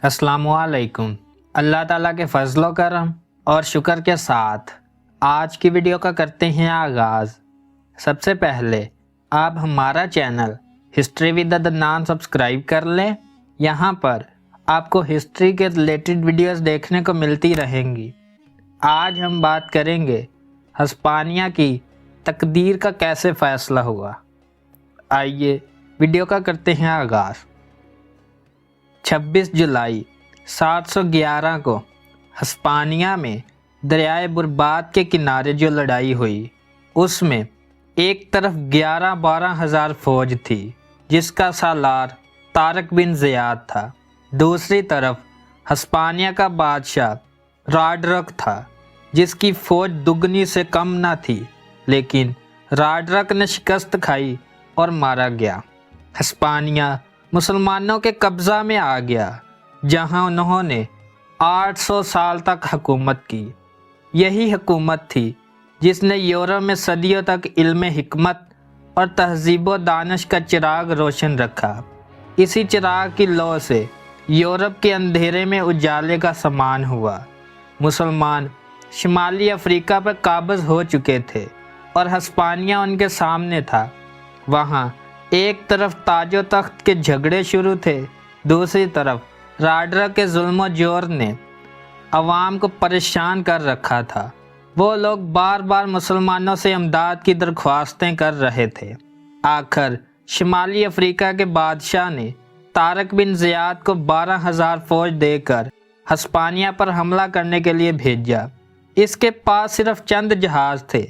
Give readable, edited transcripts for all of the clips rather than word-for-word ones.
अस्सलाम वालेकुम। अल्लाह ताला के फजल व करम और शुक्र के साथ आज की वीडियो का करते हैं आगाज़। सबसे पहले आप हमारा channel history with Adnan subscribe कर लें। यहाँ पर आपको हिस्ट्री के रिलेटेड वीडियोस देखने को मिलती रहेंगी। आज हम बात करेंगे हिस्पानिया की तकदीर का कैसे फ़ैसला हुआ। आइए वीडियो का करते हैं आगाज़। 26 जुलाई 711 को हिस्पानिया में दरियाए बुरबात के किनारे जो लड़ाई हुई, उसमें एक तरफ 11-12 हज़ार फौज थी जिसका सालार तारक बिन ज़ियाद था। दूसरी तरफ हिस्पानिया का बादशाह राडरक था जिसकी फ़ौज दुगनी से कम न थी, लेकिन राडरक ने शिकस्त खाई और मारा गया। हिस्पानिया मुसलमानों के कब्ज़ा में आ गया जहां उन्होंने 800 साल तक हुकूमत की। यही हुकूमत थी जिसने यूरोप में सदियों तक इल्म हिकमत और तहज़ीब व दानिश का चिराग रोशन रखा। इसी चिराग की लौ से यूरोप के अंधेरे में उजाले का समान हुआ। मुसलमान शुमाली अफ्रीका पर काबिज़ हो चुके थे और हिस्पानिया उनके सामने था। वहाँ एक तरफ ताजो तख्त के झगड़े शुरू थे, दूसरी तरफ राडरक के जुल्म जोर ने अवाम को परेशान कर रखा था। वो लोग बार बार मुसलमानों से इमदाद की दरख्वास्तें कर रहे थे। आखिर शुमाली अफ्रीका के बादशाह ने तारक बिन ज़ियाद को 12,000 फौज देकर हिस्पानिया पर हमला करने के लिए भेजा। इसके पास सिर्फ चंद जहाज़ थे।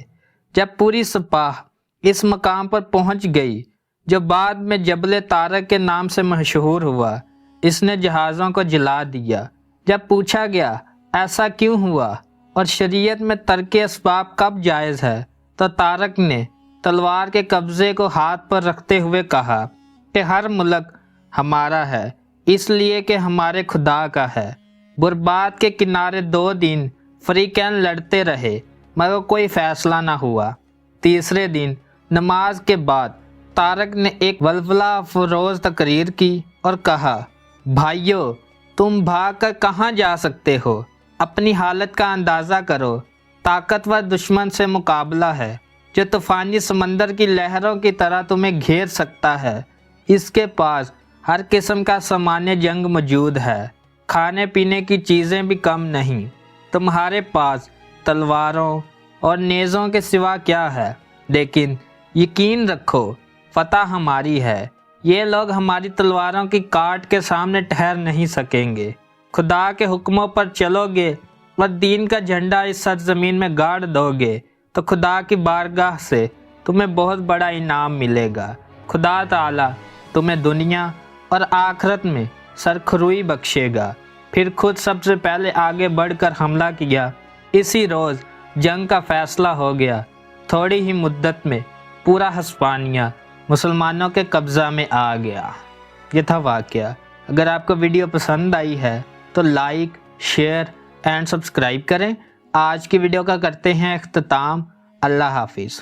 जब पूरी सिपाह इस मकाम पर पहुंच गई जो बाद में जबल तारक के नाम से मशहूर हुआ, इसने जहाज़ों को जला दिया। जब पूछा गया ऐसा क्यों हुआ और शरीयत में तर्क असबाब कब जायज़ है, तो तारक ने तलवार के कब्ज़े को हाथ पर रखते हुए कहा कि हर मुल्क हमारा है, इसलिए कि हमारे खुदा का है। बुरबात के किनारे 2 दिन फरीकैन लड़ते रहे मगर कोई फ़ैसला ना हुआ। तीसरे दिन नमाज के बाद तारक ने एक वल्वला अफरोज़ तकरीर की और कहा, भाइयों, तुम भाग कर कहाँ जा सकते हो? अपनी हालत का अंदाज़ा करो। ताकतवर दुश्मन से मुकाबला है जो तूफ़ानी समंदर की लहरों की तरह तुम्हें घेर सकता है। इसके पास हर किस्म का सामान्य जंग मौजूद है, खाने पीने की चीज़ें भी कम नहीं। तुम्हारे पास तलवारों और नेज़ों के सिवा क्या है? लेकिन यकीन रखो, फ़तह हमारी है। ये लोग हमारी तलवारों की काट के सामने ठहर नहीं सकेंगे। खुदा के हुक्मों पर चलोगे और दीन का झंडा इस सरज़मीन में गाड़ दोगे तो खुदा की बारगाह से तुम्हें बहुत बड़ा इनाम मिलेगा। खुदा ताला तुम्हें दुनिया और आखिरत में सरखरुई बख्शेगा। फिर खुद सबसे पहले आगे बढ़कर हमला किया। इसी रोज़ जंग का फ़ैसला हो गया। थोड़ी ही मुद्दत में पूरा हिस्पानिया मुसलमानों के कब्ज़ा में आ गया। ये था वाक़या। अगर आपको वीडियो पसंद आई है तो लाइक, शेयर एंड सब्सक्राइब करें। आज की वीडियो का करते हैं इख्तिताम। अल्लाह हाफिज़।